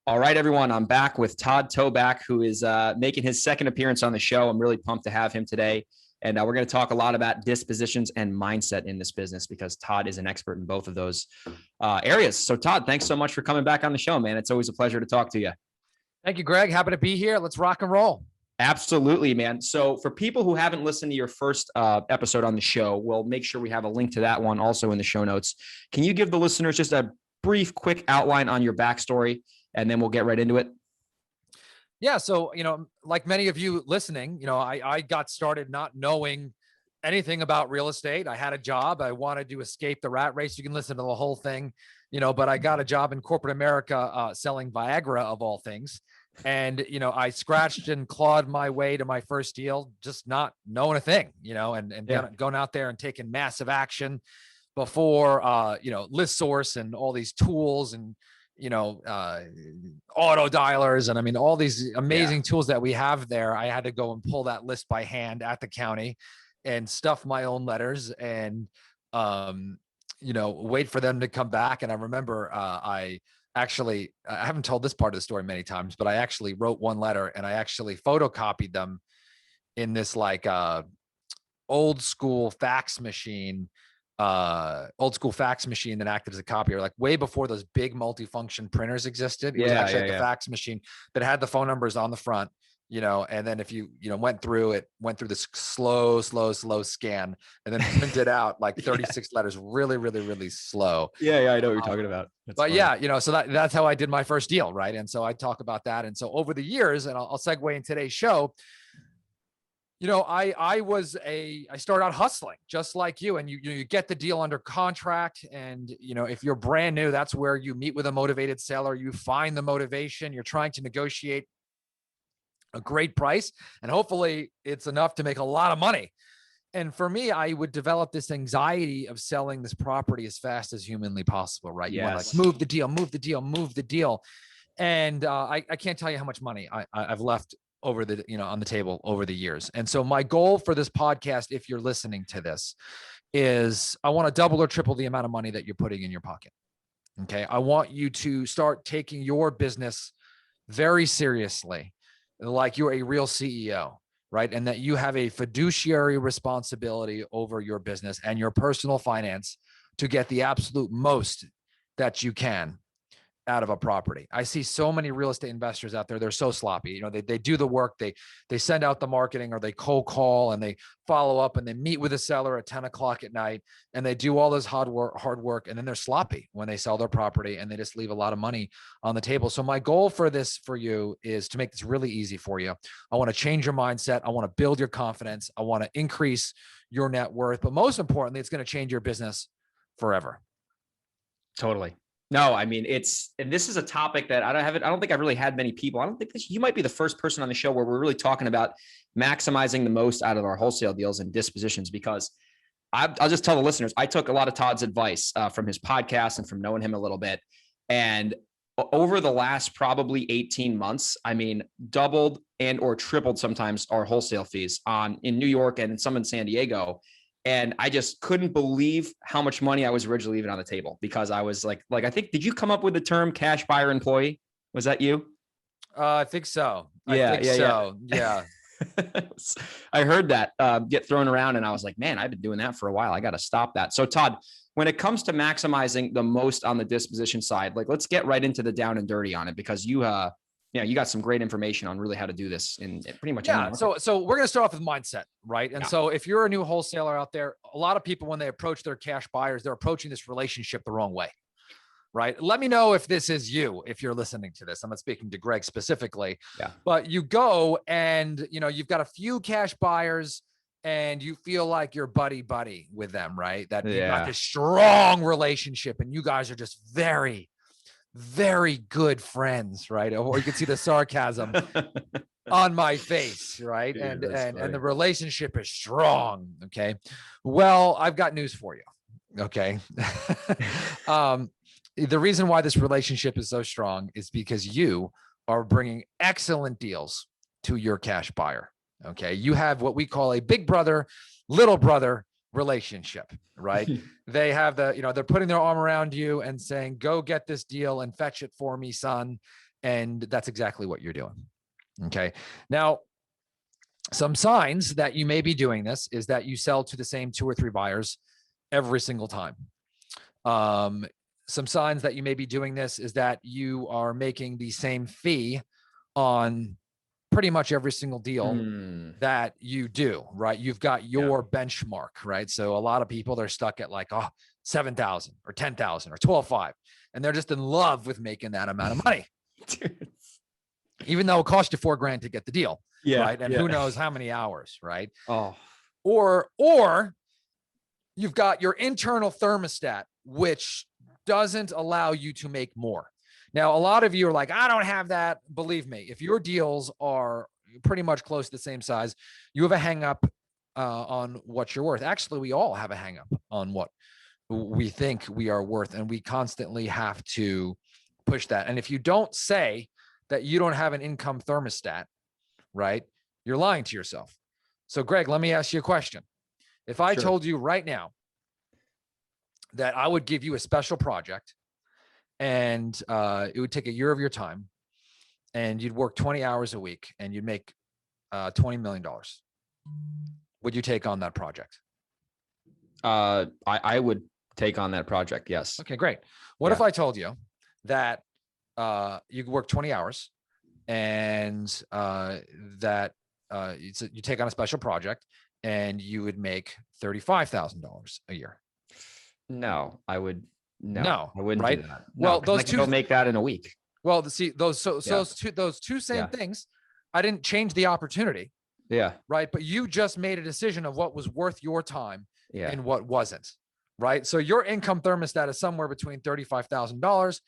All right, everyone. I'm back with Todd Toback, who is making his second appearance on the show. I'm really pumped to have him today. And we're going to talk a lot about dispositions and mindset in this business because Todd is an expert in both of those areas. So, Todd, thanks so much for coming back on the show, man. It's always a pleasure to talk to you. Thank you, Greg. Happy to be here. Let's rock and roll. Absolutely, man. So for people who haven't listened to your first episode on the show, we'll make sure we have a link to that one also in the show notes. Can you give the listeners just a brief, quick outline on your backstory, and then we'll get right into it? Yeah. So, like many of you listening, I got started not knowing anything about real estate. I had a job. I wanted to escape the rat race. You can listen to the whole thing, but I got a job in corporate America selling Viagra of all things. And, I scratched and clawed my way to my first deal, just not knowing a thing, going out there and taking massive action before, list source and all these tools and, auto dialers. And I mean, all these amazing tools that we have there. I had to go and pull that list by hand at the county and stuff my own letters and, wait for them to come back. And I remember, I haven't told this part of the story many times, but I actually wrote one letter and I actually photocopied them in this old school fax machine that acted as a copier, like way before those big multifunction printers existed. It was actually the fax machine that had the phone numbers on the front, and then if you, went through this slow scan and then printed out like 36 letters, really, really, really slow. Yeah. I know what you're talking about. So that's how I did my first deal. Right. And so I talk about that. And so over the years, and I'll segue in today's show, I started out hustling just like you, and you get the deal under contract. And, if you're brand new, that's where you meet with a motivated seller, you find the motivation, you're trying to negotiate a great price, and hopefully it's enough to make a lot of money. And for me, I would develop this anxiety of selling this property as fast as humanly possible, right? You want to move the deal. And I can't tell you how much money I've left over on the table over the years. And so my goal for this podcast, if you're listening to this, is I want to double or triple the amount of money that you're putting in your pocket. Okay. I want you to start taking your business very seriously, like you're a real CEO, right? And that you have a fiduciary responsibility over your business and your personal finance to get the absolute most that you can out of a property. I see so many real estate investors out there. They're so sloppy. They do the work, they send out the marketing, or they cold call and they follow up and they meet with a seller at 10 o'clock at night and they do all this hard work. And then they're sloppy when they sell their property and they just leave a lot of money on the table. So my goal for you is to make this really easy for you. I want to change your mindset. I want to build your confidence. I want to increase your net worth, but most importantly, it's going to change your business forever. Totally. No, I mean, and this is a topic that I don't think I've really had many people. I don't think you might be the first person on the show where we're really talking about maximizing the most out of our wholesale deals and dispositions, because I'll just tell the listeners, I took a lot of Todd's advice from his podcast and from knowing him a little bit. And over the last probably 18 months, I mean, doubled and or tripled sometimes our wholesale fees in New York and some in San Diego. And I just couldn't believe how much money I was originally leaving on the table, because I was like, I think, did you come up with the term cash buyer employee? Was that you? I think so. Yeah. I heard that get thrown around and I was like, man, I've been doing that for a while. I got to stop that. So Todd, when it comes to maximizing the most on the disposition side, let's get right into the down and dirty on it, because you got some great information on really how to do this in pretty much. Yeah. So we're going to start off with mindset, right? And so if you're a new wholesaler out there, a lot of people, when they approach their cash buyers, they're approaching this relationship the wrong way, right? Let me know if this is you, if you're listening to this. I'm not speaking to Greg specifically, but you go and, you've got a few cash buyers and you feel like you're buddy with them, right? That you've got this strong relationship and you guys are just very, very good friends, right? Or you can see the sarcasm on my face, right? Dude, and the relationship is strong. Okay. Well, I've got news for you. Okay. The reason why this relationship is so strong is because you are bringing excellent deals to your cash buyer. Okay. You have what we call a big brother, little brother relationship, right? They have they're putting their arm around you and saying, go get this deal and fetch it for me, son. And that's exactly what you're doing. Okay. Now, some signs that you may be doing this is that you sell to the same 2 or 3 buyers every single time. Some signs that you may be doing this is that you are making the same fee on pretty much every single deal that you do, right? You've got your benchmark, right? So a lot of people, they're stuck at like, 7,000 or 10,000 or 12.5, and they're just in love with making that amount of money. Even though it cost you $4,000 to get the deal. Right. And who knows how many hours, right? Or you've got your internal thermostat, which doesn't allow you to make more. Now, a lot of you are like, I don't have that. Believe me, if your deals are pretty much close to the same size, you have a hang up on what you're worth. Actually, we all have a hang up on what we think we are worth, and we constantly have to push that. And if you don't say that you don't have an income thermostat, right, you're lying to yourself. So, Greg, let me ask you a question. If I told you right now that I would give you a special project and it would take a year of your time and you'd work 20 hours a week and you'd make $20 million, would you take on that project? I would take on that project. Yes. Okay, great. What if I told you that you could work 20 hours and that you take on a special project and you would make $35,000 a year? No, I would. No, I wouldn't right? do that. Well, those two don't make that in a week. Well, see, those two same things, I didn't change the opportunity. Yeah. Right. But you just made a decision of what was worth your time and what wasn't. Right. So your income thermostat is somewhere between $35,000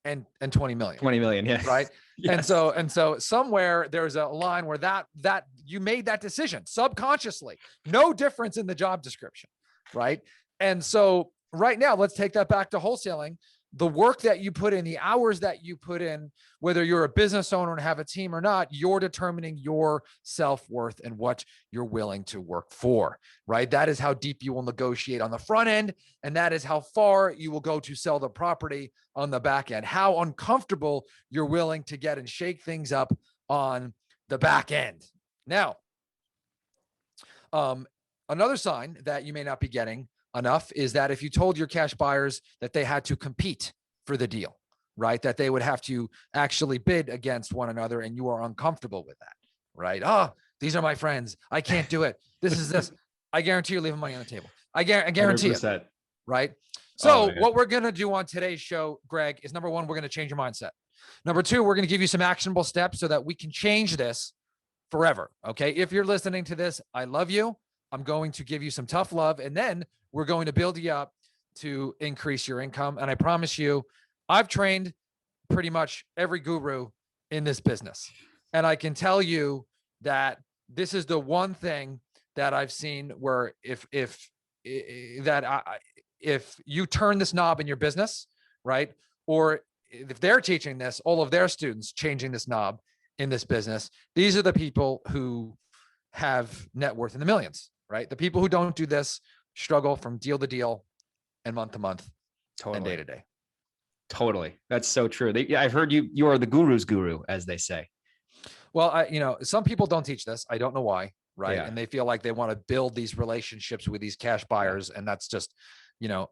and 20 million. 20 million. Yeah. Right. Yes. And so somewhere there's a line where that you made that decision subconsciously, no difference in the job description. Right. And so right now, let's take that back to wholesaling. The work that you put in, the hours that you put in, whether you're a business owner and have a team or not, you're determining your self-worth and what you're willing to work for, right? That is how deep you will negotiate on the front end. And that is how far you will go to sell the property on the back end, how uncomfortable you're willing to get and shake things up on the back end. Now, another sign that you may not be getting enough is that if you told your cash buyers that they had to compete for the deal, right? That they would have to actually bid against one another and you are uncomfortable with that, right? These are my friends. I can't do it. This is this. I guarantee you're leaving money on the table. I guarantee 100%. It, right? So what we're going to do on today's show, Greg, is number one, we're going to change your mindset. Number two, we're going to give you some actionable steps so that we can change this forever. Okay. If you're listening to this, I love you. I'm going to give you some tough love, and then we're going to build you up to increase your income. And I promise you, I've trained pretty much every guru in this business. And I can tell you that this is the one thing that I've seen where if you turn this knob in your business, right? Or if they're teaching this, all of their students changing this knob in this business, these are the people who have net worth in the millions, right? The people who don't do this struggle from deal to deal and month to month and day to day. Totally. That's so true. I've heard you are the guru's guru, as they say. Well, some people don't teach this. I don't know why. Right. Yeah. And they feel like they want to build these relationships with these cash buyers. And that's just,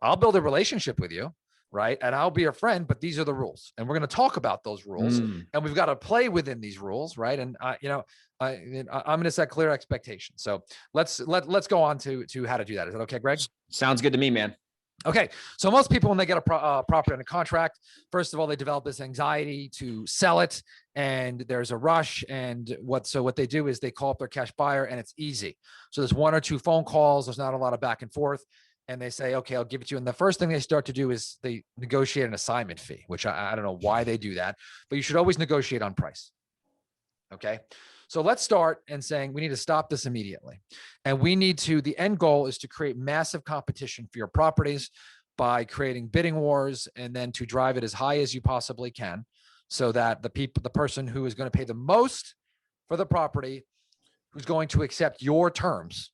I'll build a relationship with you. Right. And I'll be a friend, but these are the rules. And we're going to talk about those rules and we've got to play within these rules. Right. And I'm going to set clear expectations. So let's go on to how to do that. Is that okay, Greg? Sounds good to me, man. Okay. So most people, when they get a property under contract, first of all, they develop this anxiety to sell it and there's a rush. And what they do is they call up their cash buyer and it's easy. So there's 1 or 2 phone calls. There's not a lot of back and forth. And they say, okay, I'll give it to you. And the first thing they start to do is they negotiate an assignment fee, which I don't know why they do that, but you should always negotiate on price. Okay. So let's start and saying we need to stop this immediately. And the end goal is to create massive competition for your properties by creating bidding wars and then to drive it as high as you possibly can so that the person who is going to pay the most for the property, who's going to accept your terms,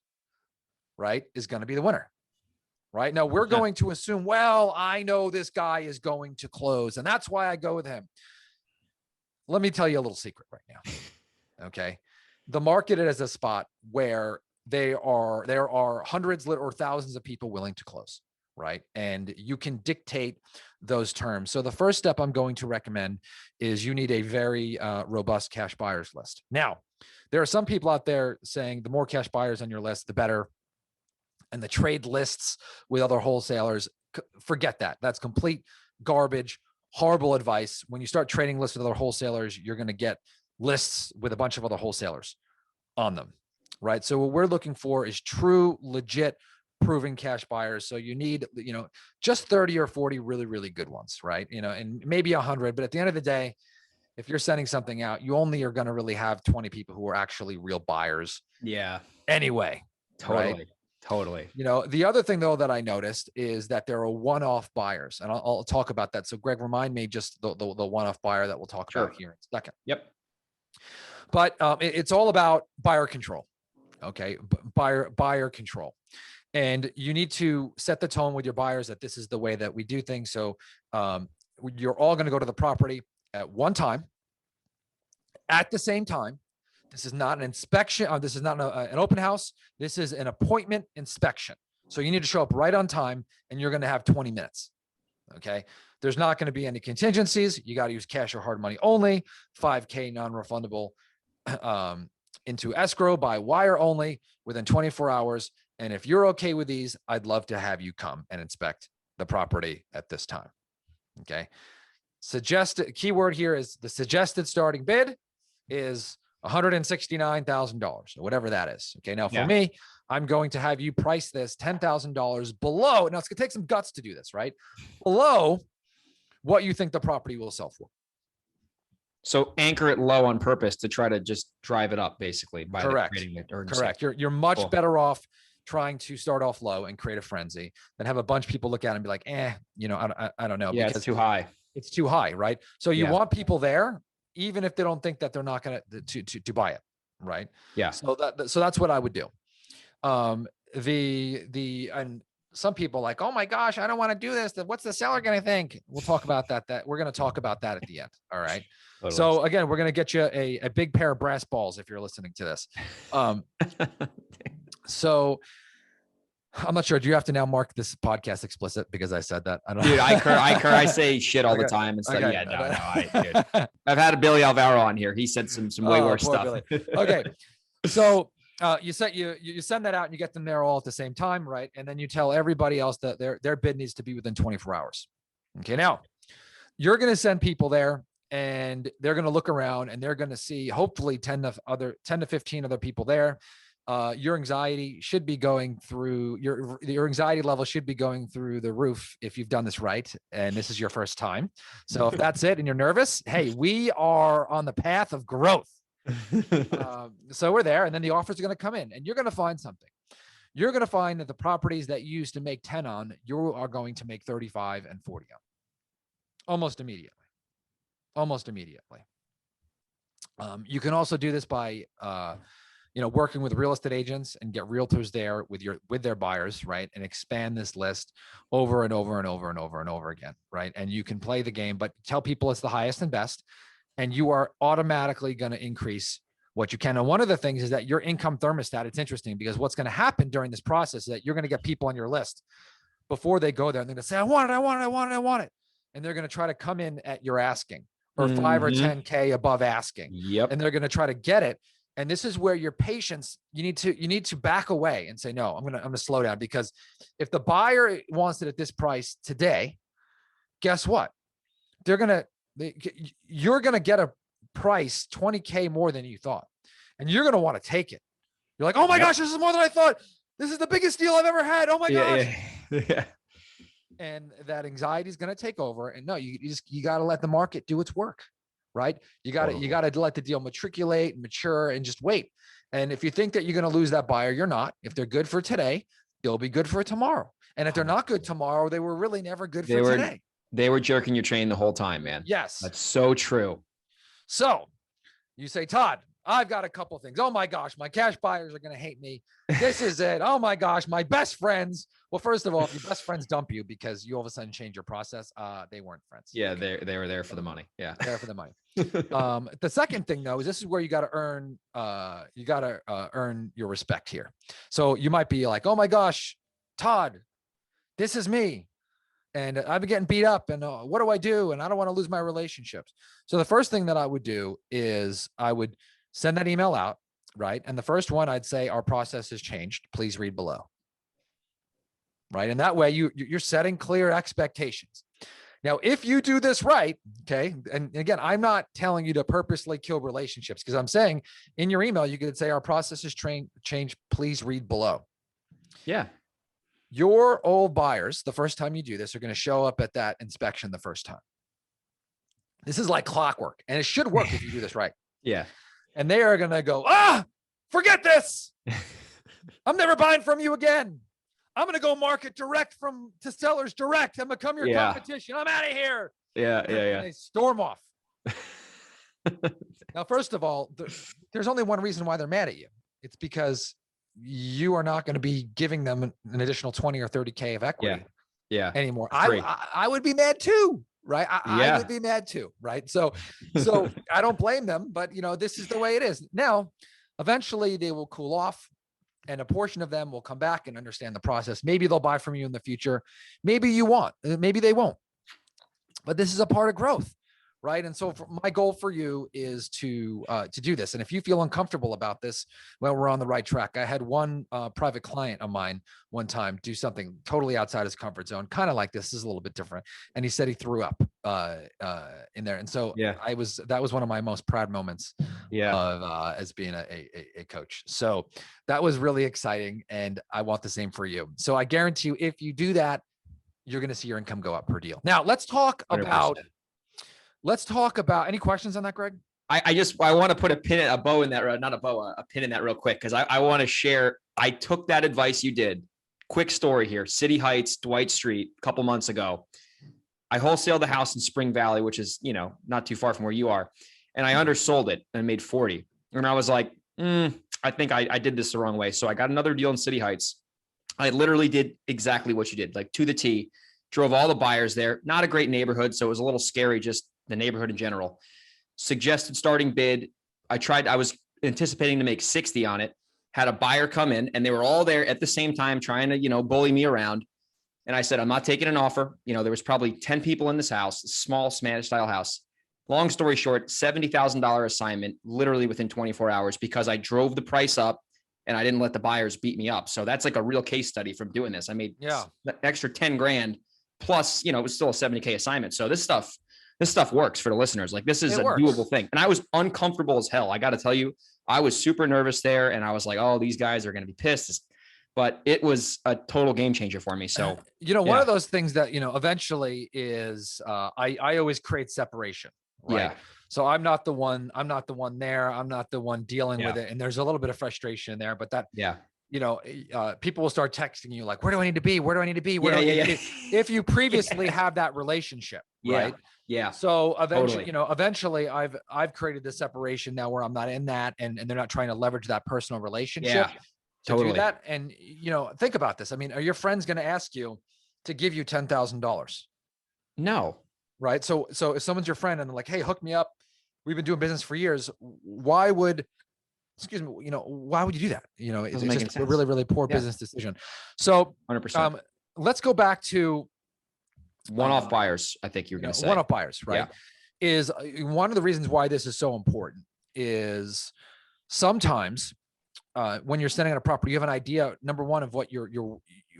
right, is going to be the winner. Right now, we're going to assume, well, I know this guy is going to close, and that's why I go with him. let me tell you a little secret right now. Okay. The market is a spot where there are hundreds or thousands of people willing to close, right? And you can dictate those terms. So the first step I'm going to recommend is you need a very robust cash buyers list. Now, there are some people out there saying the more cash buyers on your list, the better. And the trade lists with other wholesalers, forget that. That's complete garbage, horrible advice. When you start trading lists with other wholesalers, you're going to get lists with a bunch of other wholesalers on them, right? So what we're looking for is true, legit, proven cash buyers. So you need, just 30 or 40 really, really good ones, right? And maybe 100, but at the end of the day, if you're sending something out, you only are going to really have 20 people who are actually real buyers. Yeah. Anyway. Totally. Right? Totally. The other thing though that I noticed is that there are one-off buyers, and I'll talk about that. So Greg, remind me just the one-off buyer that we'll talk about here in a second. Yep. But it's all about buyer control. Okay. Buyer control. And you need to set the tone with your buyers that this is the way that we do things. So you're all going to go to the property at one time, at the same time. This is not an inspection. This is not an open house. This is an appointment inspection. So you need to show up right on time, and you're going to have 20 minutes. Okay. There's not going to be any contingencies. You got to use cash or hard money only. $5,000 non-refundable into escrow by wire only within 24 hours. And if you're okay with these, I'd love to have you come and inspect the property at this time. Okay. Suggested keyword here is the suggested starting bid is $169,000 or whatever that is. Okay. Now for me, I'm going to have you price this $10,000 below. Now it's going to take some guts to do this, right? Below what you think the property will sell for. So anchor it low on purpose to try to just drive it up, basically. By Correct. Correct. You're much better off trying to start off low and create a frenzy than have a bunch of people look at it and be like, I don't know. Yeah, because it's too high. It's too high, right? So you want people there, even if they don't think that they're not going to buy it, right? Yeah. So that's what I would do. And some people are like, oh my gosh, I don't want to do this. What's the seller going to think? We'll talk about that. We're going to talk about that at the end. All right. Totally. So again, we're going to get you a big pair of brass balls if you're listening to this. So I'm not sure. Do you have to now mark this podcast explicit because I said that? I don't know. Dude, I cur. I say shit all the time and stuff. Okay. Yeah, no. I've had a Billy Alvaro on here. He said some way worse stuff. Okay. So you send that out and you get them there all at the same time, right? And then you tell everybody else that their bid needs to be within 24 hours. Okay. Now you're going to send people there and they're going to look around and they're going to see hopefully 10 to 15 other people there. Your anxiety should be going through your anxiety level should be going through the roof if you've done this right. And this is your first time. So if that's it and you're nervous, hey, we are on the path of growth. So we're there, and then the offers are going to come in and you're going to find something. You're going to find that the properties that you used to make 10 on, you are going to make 35 and 40 on almost immediately. You can also do this by, working with real estate agents and get realtors there with their buyers, right? And expand this list over and over and over and over and over again, right? And you can play the game, but tell people it's the highest and best, and you are automatically going to increase what you can. And one of the things is that your income thermostat, it's interesting because what's going to happen during this process is that you're going to get people on your list before they go there and they're going to say, I want it. And they're going to try to come in at your asking or 5 or 10K above asking. Yep. And they're going to try to get it. And this is where your patience, you need to back away and say, no, I'm going to slow down, because if the buyer wants it at this price today, guess what? You're going to get a price 20K more than you thought. And you're going to want to take it. You're like, oh my gosh, this is more than I thought. This is the biggest deal I've ever had. Oh my gosh. Yeah. And that anxiety is going to take over. And no, you got to let the market do its work. Right? You got to let the deal matriculate and mature and just wait. And if you think that you're going to lose that buyer, you're not. If they're good for today, they'll be good for tomorrow. And if they're not good tomorrow, they were really never good for today. They were jerking your chain the whole time, man. Yes. That's so true. So you say, Todd, I've got a couple things. Oh my gosh, my cash buyers are going to hate me. This is it. Oh my gosh, my best friends. Well, first of all, if your best friends dump you because you all of a sudden change your process, they weren't friends. Yeah, they were there for the money. Yeah, there for the money. The second thing though is this is where you got to earn your respect here. So you might be like, oh my gosh, Todd, this is me. And I've been getting beat up and what do I do? And I don't want to lose my relationships. So the first thing that I would do is I would send that email out, right? And the first one I'd say, our process has changed. Please read below. Right. And that way you're setting clear expectations. Now, if you do this right, okay, and again, I'm not telling you to purposely kill relationships because I'm saying in your email, you could say our process has changed. Please read below. Yeah. Your old buyers, the first time you do this, are going to show up at that inspection the first time. This is like clockwork, and it should work if you do this right. Yeah. And they are going to go, forget this. I'm never buying from you again. I'm going to go market direct to sellers direct and become your competition. I'm out of here. Yeah. And they storm off. Now, first of all, there's only one reason why they're mad at you. It's because you are not going to be giving them an additional 20 or 30K of equity anymore. I would be mad too, right? I would be mad too, right? So I don't blame them, but this is the way it is. Now, eventually they will cool off and a portion of them will come back and understand the process. Maybe they'll buy from you in the future. Maybe you won't, maybe they won't, but this is a part of growth. Right. And so my goal for you is to do this. And if you feel uncomfortable about this, well, we're on the right track. I had one private client of mine one time do something totally outside his comfort zone, kind of like this is a little bit different. And he said he threw up in there. And so that was one of my most proud moments of as being a coach. So that was really exciting. And I want the same for you. So I guarantee you, if you do that, you're going to see your income go up per deal. Now let's talk 100%. about any questions on that, Greg? I want to put a pin in that real quick. Cause I want to share, I took that advice you did. Quick story here, City Heights, Dwight Street, a couple months ago. I wholesaled the house in Spring Valley, which is, not too far from where you are. And I undersold it and made 40. And I was like, I think I did this the wrong way. So I got another deal in City Heights. I literally did exactly what you did, like to the T, drove all the buyers there. Not a great neighborhood. So it was a little scary, just the neighborhood in general. Suggested starting bid. I was anticipating to make 60 on it, had a buyer come in and they were all there at the same time trying to, bully me around. And I said, I'm not taking an offer. There was probably 10 people in this house, small Spanish style house. Long story short, $70,000 assignment, literally within 24 hours because I drove the price up and I didn't let the buyers beat me up. So that's like a real case study from doing this. I made extra 10 grand plus, it was still a 70K assignment. So this stuff works for the listeners. Like this is a doable thing. And I was uncomfortable as hell. I got to tell you, I was super nervous there. And I was like, oh, these guys are going to be pissed. But it was a total game changer for me. So, one of those things that, eventually is I always create separation. Right. Yeah. So I'm not the one there. I'm not the one dealing with it. And there's a little bit of frustration there, but that, people will start texting you like, where do I need to be? Where do I need to be? Where do I need to be? If you previously have that relationship, right? Yeah. So eventually, eventually I've created this separation now where I'm not in that and they're not trying to leverage that personal relationship to do that. And, think about this. I mean, are your friends going to ask you to give you $10,000? No. Right. So if someone's your friend and they're like, hey, hook me up. We've been doing business for years. Why would you do that? It's just a really, really poor business decision. So 100%. Let's go back to one-off buyers. I think you're going to say one-off buyers, right? Yeah. Is one of the reasons why this is so important is sometimes when you're sending out a property, you have an idea, number one, of what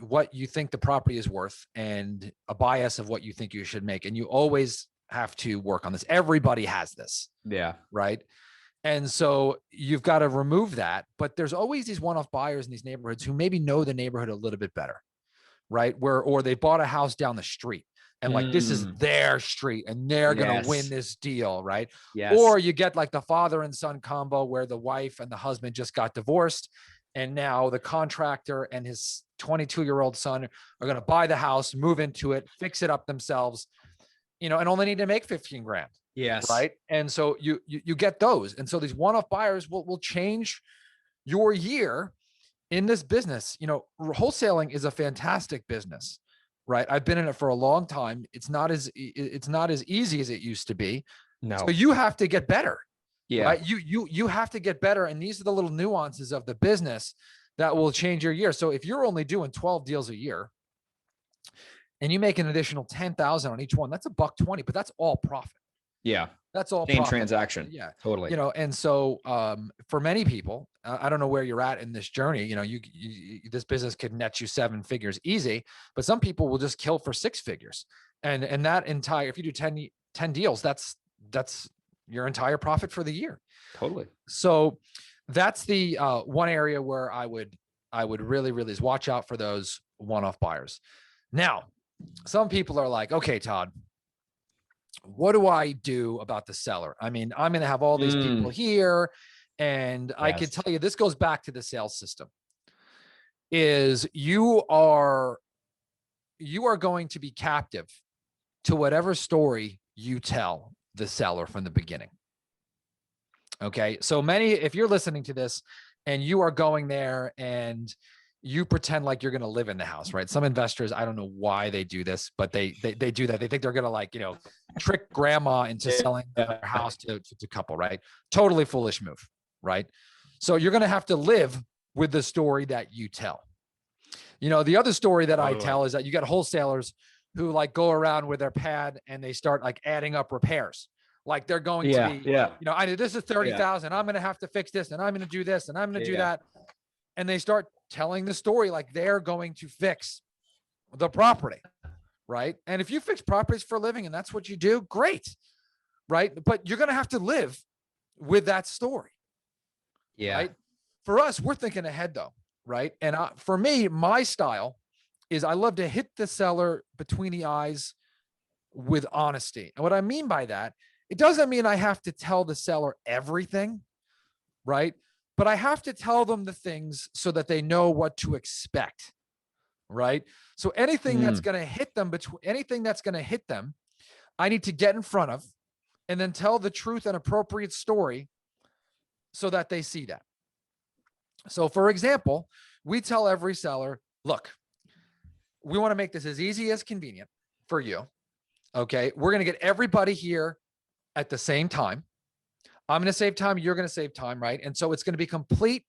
what you think the property is worth and a bias of what you think you should make. And you always have to work on this. Everybody has this. Yeah. Right. And so you've got to remove that, but there's always these one-off buyers in these neighborhoods who maybe know the neighborhood a little bit better, right? Or they bought a house down the street and like, this is their street and they're going to win this deal. Right. Yes. Or you get like the father and son combo where the wife and the husband just got divorced. And now the contractor and his 22-year-old son are going to buy the house, move into it, fix it up themselves. and only need to make 15 grand. Yes. Right. And so you get those. And so these one-off buyers will change your year in this business. Wholesaling is a fantastic business, right? I've been in it for a long time. It's not as easy as it used to be. No. So you have to get better. Yeah. Right. You have to get better. And these are the little nuances of the business that will change your year. So if you're only doing 12 deals a year and you make an additional 10,000 on each one, that's $120, but that's all profit. Yeah. That's all same profit. transaction. Yeah. Totally. And so for many people, I don't know where you're at in this journey. You this business could net you 7 figures easy, but some people will just kill for 6 figures. And that entire, if you do 10 deals, that's your entire profit for the year. Totally. So that's the one area where I would really is watch out for those one-off buyers. Now, some people are like, okay, Todd, what do I do about the seller? I mean, I'm going to have all these people here, and I can tell you, this goes back to the sales system, is you are going to be captive to whatever story you tell the seller from the beginning. Okay. So if you're listening to this and you are going there and you pretend like you're going to live in the house, right? Some investors, I don't know why they do this, but they do that. They think they're going to trick grandma into selling their house to couple, right? Totally foolish move, right? So you're going to have to live with the story that you tell. The other story that I tell is that you got wholesalers who go around with their pad and they start adding up repairs. Like they're going to be, this is 30,000. I'm going to have to fix this and I'm going to do this and I'm going to do that. And they start telling the story like they're going to fix the property, right? And if you fix properties for a living and that's what you do, great, right? But you're going to have to live with that story. Yeah. Right? For us, we're thinking ahead though, right? And for me, my style is I love to hit the seller between the eyes with honesty. And what I mean by that, it doesn't mean I have to tell the seller everything, right? But I have to tell them the things so that they know what to expect, right? So anything that's going to hit them, I need to get in front of and then tell the truth and appropriate story so that they see that. So for example, we tell every seller, look, we want to make this as easy as convenient for you. Okay. We're going to get everybody here at the same time. I'm going to save time. You're going to save time. Right. And so it's going to be complete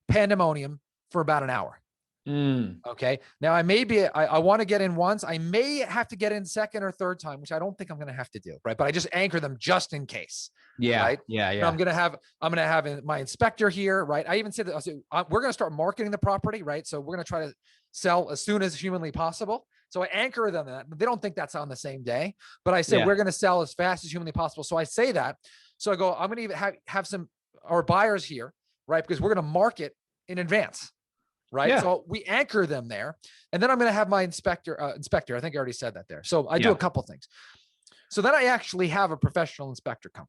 pandemonium for about an hour. Okay. Now I want to get in once. I may have to get in second or third time, which I don't think I'm going to have to do. Right. But I just anchor them just in case. Yeah. Right. Yeah. And I'm going to have my inspector here. Right. I even said that we're going to start marketing the property. Right. So we're going to try to sell as soon as humanly possible. So I anchor them that they don't think that's on the same day, but I said, we're going to sell as fast as humanly possible. So I say that. So I go, I'm going to even have our buyers here, right? Because we're going to market in advance, right? Yeah. So we anchor them there. And then I'm going to have my inspector. I think I already said that there. So I do a couple things. So then I actually have a professional inspector come.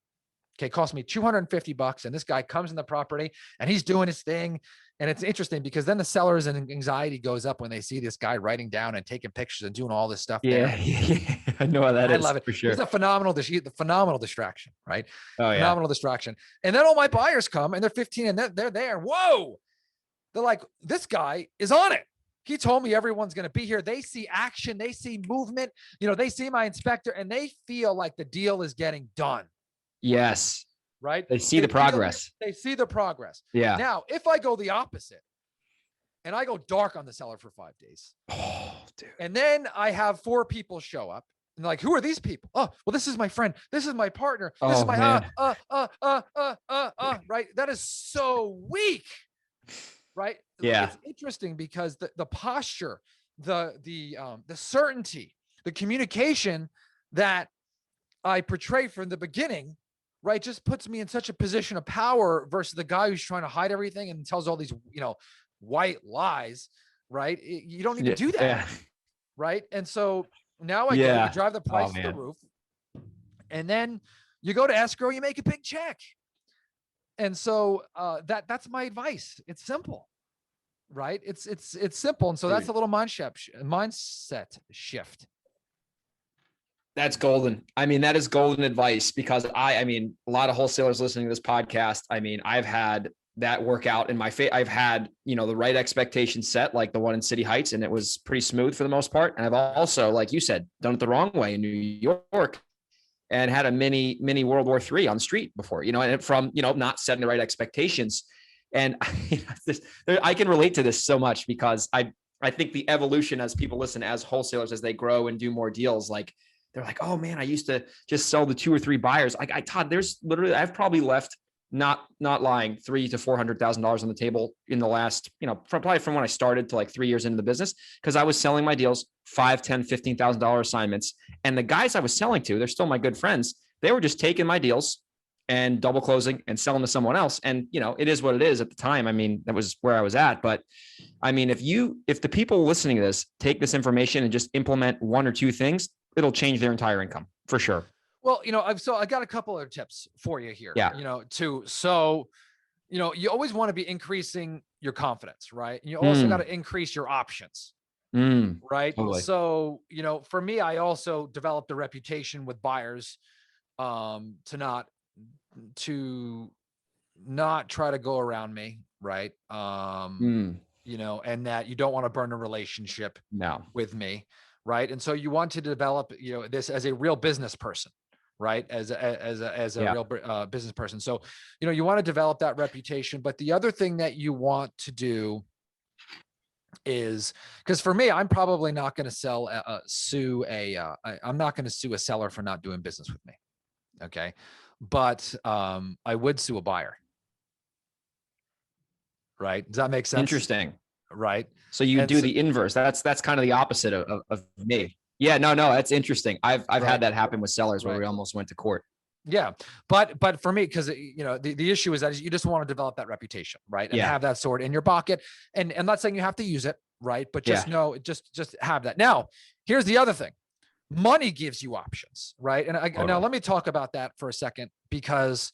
Okay. It cost me $250. And this guy comes in the property and he's doing his thing. And it's interesting because then the seller's anxiety goes up when they see this guy writing down and taking pictures and doing all this stuff. Yeah. I know how that is. I love it. For sure. It's a phenomenal distraction, right? Oh, phenomenal distraction. And then all my buyers come and they're 15 and they're there. Whoa. They're like, this guy is on it. He told me everyone's going to be here. They see action. They see movement. They see my inspector and they feel like the deal is getting done. Yes. Right? They see the progress. They see the progress. Yeah. Now, if I go the opposite and I go dark on the seller for 5 days, and then I have 4 people show up and they're like, who are these people? Oh, well, this is my friend. This is my partner. This is my, right? That is so weak. Right? Yeah. It's interesting because the posture, the certainty, the communication that I portray from the beginning, right, just puts me in such a position of power versus the guy who's trying to hide everything and tells all these, white lies, right? You don't need to do that. Yeah. Right. And so now I go, you drive the price to the roof and then you go to escrow, you make a big check. And so that's my advice. It's simple, right? It's simple. And so that's a little mindset shift. That's golden. I mean, that is golden advice because I mean, a lot of wholesalers listening to this podcast. I mean, I've had that work out in my face. I've had, the right expectation set, like the one in City Heights, and it was pretty smooth for the most part. And I've also, like you said, done it the wrong way in New York and had a mini World War III on the street before, and from, not setting the right expectations. And I can relate to this so much because I think the evolution as people listen, as wholesalers, as they grow and do more deals, like they're like, oh man, I used to just sell the 2 or 3 buyers. Todd, there's literally, I've probably left, not lying, $300,000 to $400,000 on the table in the last, probably from when I started to like 3 years into the business, because I was selling my deals $5,000, $10,000, $15,000 assignments. And the guys I was selling to, they're still my good friends. They were just taking my deals and double closing and selling to someone else. And, it is what it is at the time. I mean, that was where I was at. But I mean, if the people listening to this take this information and just implement 1 or 2 things, it'll change their entire income for sure. Well, I got a couple of tips for you here, Yeah. You always want to be increasing your confidence, right? And you also got to increase your options, right? Totally. So, for me, I also developed a reputation with buyers, to not try to go around me, right? And that you don't want to burn a relationship with me. Right. And so you want to develop, this as a real business person, right? As a real business person. So, you want to develop that reputation. But the other thing that you want to do is, because for me, I'm probably not going to I'm not going to sue a seller for not doing business with me. Okay. But I would sue a buyer. Right. Does that make sense? Interesting. Right. So you do the inverse. That's kind of the opposite of me. Yeah, no, that's interesting. I've had that happen with sellers where we almost went to court. Yeah. But for me, because the issue is that you just want to develop that reputation, right? And have that sword in your pocket. And I'm not saying you have to use it, right? But just know, just have that. Now, here's the other thing. Money gives you options, right? And now let me talk about that for a second, because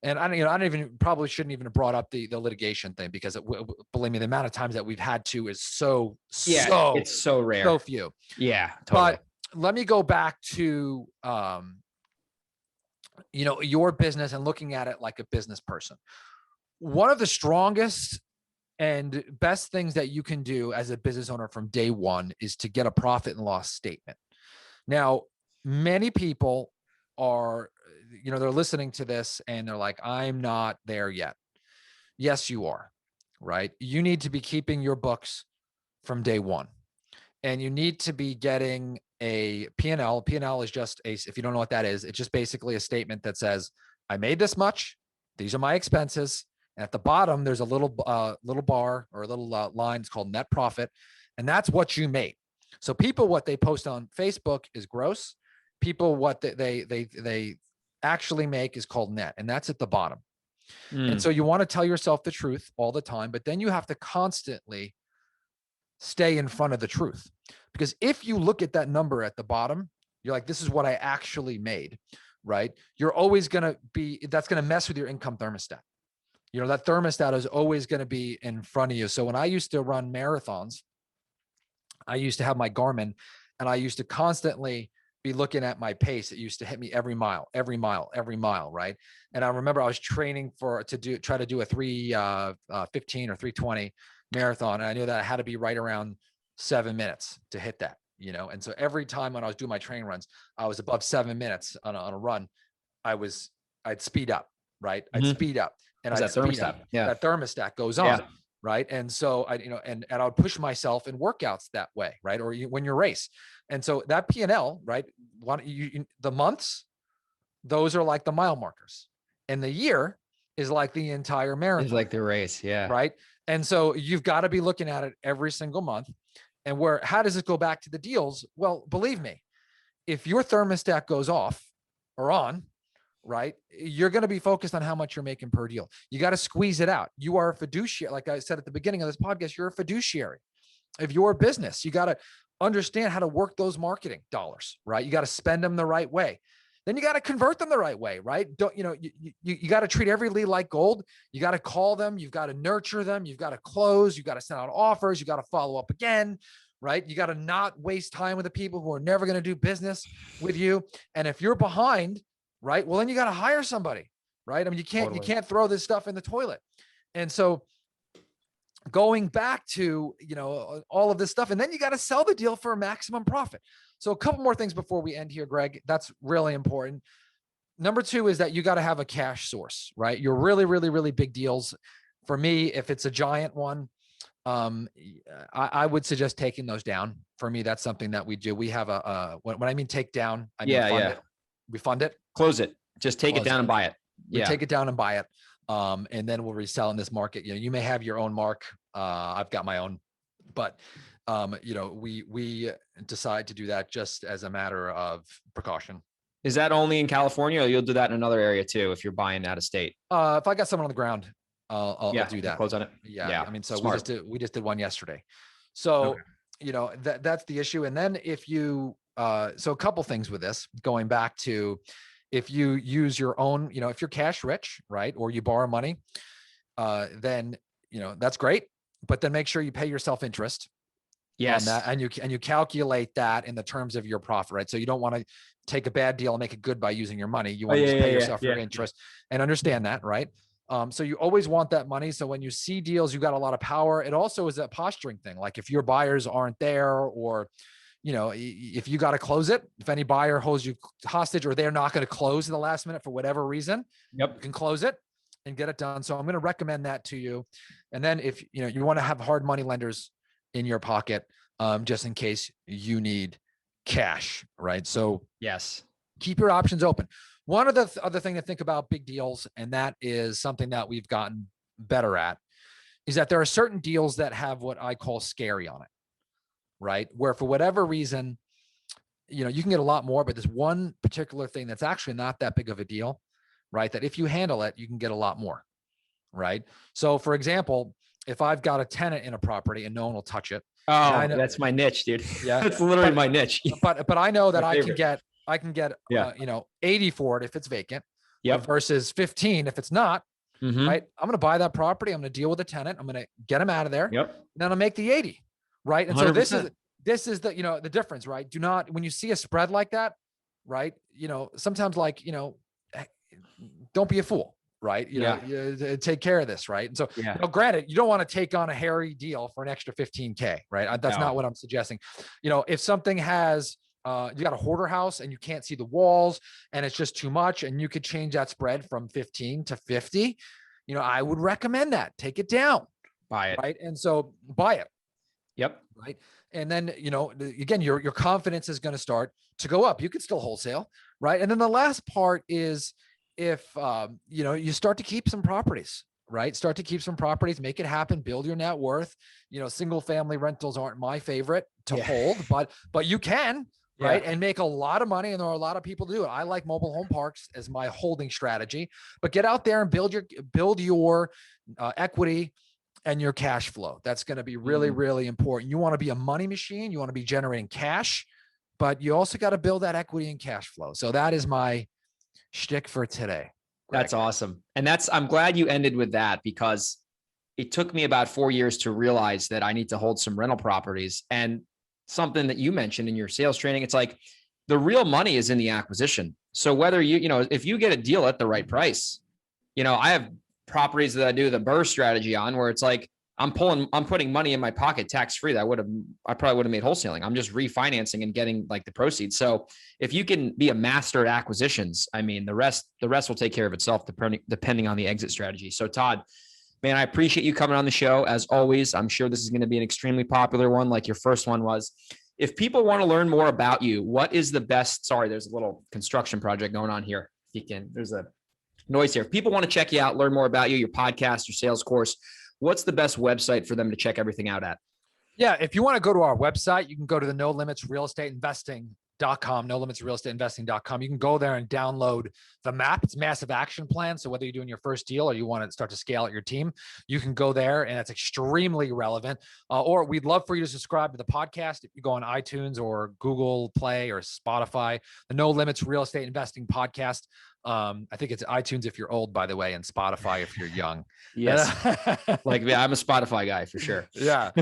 and I shouldn't even have brought up the litigation thing, because believe me, the amount of times that we've had to is so it's so rare, so few. Yeah, totally. But let me go back to your business and looking at it like a business person. One of the strongest and best things that you can do as a business owner from day one is to get a profit and loss statement. Now, many people are, they're listening to this and they're like, I'm not there yet. Yes, you are, right? You need to be keeping your books from day one, and you need to be getting a P&L. P&L is just if you don't know what that is, it's just basically a statement that says, I made this much. These are my expenses. And at the bottom, there's a little bar or a little line. It's called net profit. And that's what you made. So people, what they post on Facebook is gross. People, what they actually make is called net, and that's at the bottom. And so you want to tell yourself the truth all the time, but then you have to constantly stay in front of the truth, because if you look at that number at the bottom, you're like, this is what I actually made, right? You're always going to that's going to mess with your income thermostat. That thermostat is always going to be in front of you. So when I used to run marathons, I used to have my Garmin, and I used to constantly be looking at my pace. It used to hit me every mile, right? And I remember I was training to try to do a 3:15 or 3:20 marathon, and I knew that I had to be right around 7 minutes to hit that, And so every time when I was doing my training runs, I was above 7 minutes on a run. I'd speed up, right? I'd speed up, and I'd speed up. Yeah, that thermostat goes on. Yeah. Right. And so and I would push myself in workouts that way. Right. Or when you race. And so that P&L, right. The months, those are like the mile markers, and the year is like the entire marathon. It's like the race. Yeah. Right. And so you've got to be looking at it every single month. And how does it go back to the deals? Well, believe me, if your thermostat goes off or on, right, you're going to be focused on how much you're making per deal. You got to squeeze it out. You are a fiduciary. Like I said at the beginning of this podcast, you're a fiduciary of your business. You got to understand how to work those marketing dollars, right? You got to spend them the right way. Then you got to convert them the right way, right? You got to treat every lead like gold. You got to call them. You've got to nurture them. You've got to close. You got to send out offers. You got to follow up again, right? You got to not waste time with the people who are never going to do business with you. And if you're behind, right, well, then you got to hire somebody, right? I mean, you can't throw this stuff in the toilet. And so going back to, all of this stuff, and then you got to sell the deal for a maximum profit. So a couple more things before we end here, Greg, that's really important. Number 2 is that you got to have a cash source, right? Your really, really, really big deals. For me, if it's a giant one, I would suggest taking those down. For me, that's something that we do. We have when I mean take down, I mean fund it. We fund it. Close it. Just take it down and buy it. We take it down and buy it. And then we'll resell in this market. You may have your own mark. I've got my own, but we decide to do that just as a matter of precaution. Is that only in California, or you'll do that in another area too if you're buying out of state? If I got someone on the ground, I'll do that. Close on it. Yeah. I mean, so Smart. we just did one yesterday. So, Okay. that's the issue. And then if you, so a couple things with this, going back to, if you use your own, if you're cash rich, right, or you borrow money, then, that's great. But then make sure you pay yourself interest. Yes. On that, and you calculate that in the terms of your profit, right? So you don't want to take a bad deal and make it good by using your money. You want to just pay yourself your interest and understand that, right? So you always want that money. So when you see deals, you got a lot of power. It also is a posturing thing. Like if your buyers aren't there, or, if you got to close it, if any buyer holds you hostage, or they're not going to close in the last minute for whatever reason, you can close it and get it done. So I'm going to recommend that to you. And then if, you want to have hard money lenders in your pocket, just in case you need cash, right? So yes, keep your options open. One of the other thing to think about big deals, and that is something that we've gotten better at, is that there are certain deals that have what I call scary on it, right? Where for whatever reason, you can get a lot more, but there's one particular thing that's actually not that big of a deal, right? That if you handle it, you can get a lot more, right? So for example, if I've got a tenant in a property and no one will touch it. Oh, that's my niche, dude. Yeah. That's literally my niche. But I know that I can get 80 for it if it's vacant. Yep. Versus 15 if it's not. Mm-hmm. Right. I'm going to buy that property. I'm going to deal with the tenant. I'm going to get him out of there. Yep. And then I'll make the 80. Right. And 100%. so this is the, the difference, right? Do not, when you see a spread like that, right. Sometimes don't be a fool. Right. You take care of this. Right. And so, granted, you don't want to take on a hairy deal for an extra 15K. Right. That's not what I'm suggesting. If something has, you got a hoarder house and you can't see the walls and it's just too much, and you could change that spread from 15 to 50, I would recommend that. Take it down. Buy it. Right. And so buy it. Yep. Right. And then, again, your confidence is going to start to go up. You can still wholesale. Right. And then the last part is, if, you start to keep some properties, right? Start to keep some properties, make it happen, build your net worth. Single family rentals aren't my favorite to hold, but you can, right? And make a lot of money. And there are a lot of people to do it. I like mobile home parks as my holding strategy, but get out there and build your equity and your cash flow. That's going to be really, really important. You want to be a money machine. You want to be generating cash, but you also got to build that equity and cash flow. So that is my shtick for today. Greg. That's awesome. And I'm glad you ended with that, because it took me about 4 years to realize that I need to hold some rental properties. And something that you mentioned in your sales training, it's like the real money is in the acquisition. So whether if you get a deal at the right price, I have properties that I do the burr strategy on, where it's like, I'm putting money in my pocket tax-free. I probably would have made wholesaling. I'm just refinancing and getting the proceeds. So if you can be a master at acquisitions, I mean, the rest will take care of itself depending on the exit strategy. So Todd, man, I appreciate you coming on the show as always. I'm sure this is going to be an extremely popular one, like your first one was. If people want to learn more about you, what is the best, sorry, there's a little construction project going on here. There's a noise here. If people want to check you out, learn more about you, your podcast, your sales course, what's the best website for them to check everything out at? Yeah. If you want to go to our website, you can go to the nolimitsrealestateinvesting.com, nolimitsrealestateinvesting.com. You can go there and download the map. It's massive action plan. So whether you're doing your first deal or you want to start to scale out your team, you can go there, and that's extremely relevant. Or we'd love for you to subscribe to the podcast. If you go on iTunes or Google Play or Spotify, the No Limits Real Estate Investing Podcast. I think it's iTunes if you're old, by the way, and Spotify if you're young. Yes. Like, yeah, I'm a Spotify guy for sure. Yeah.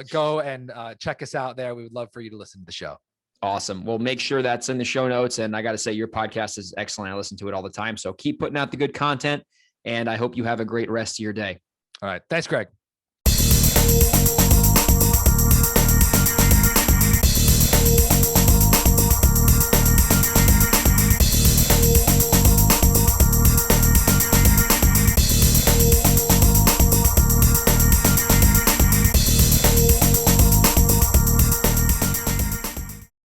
Go and check us out there. We would love for you to listen to the show. Awesome. Well, make sure that's in the show notes. And I got to say, your podcast is excellent. I listen to it all the time. So keep putting out the good content. And I hope you have a great rest of your day. All right. Thanks, Greg.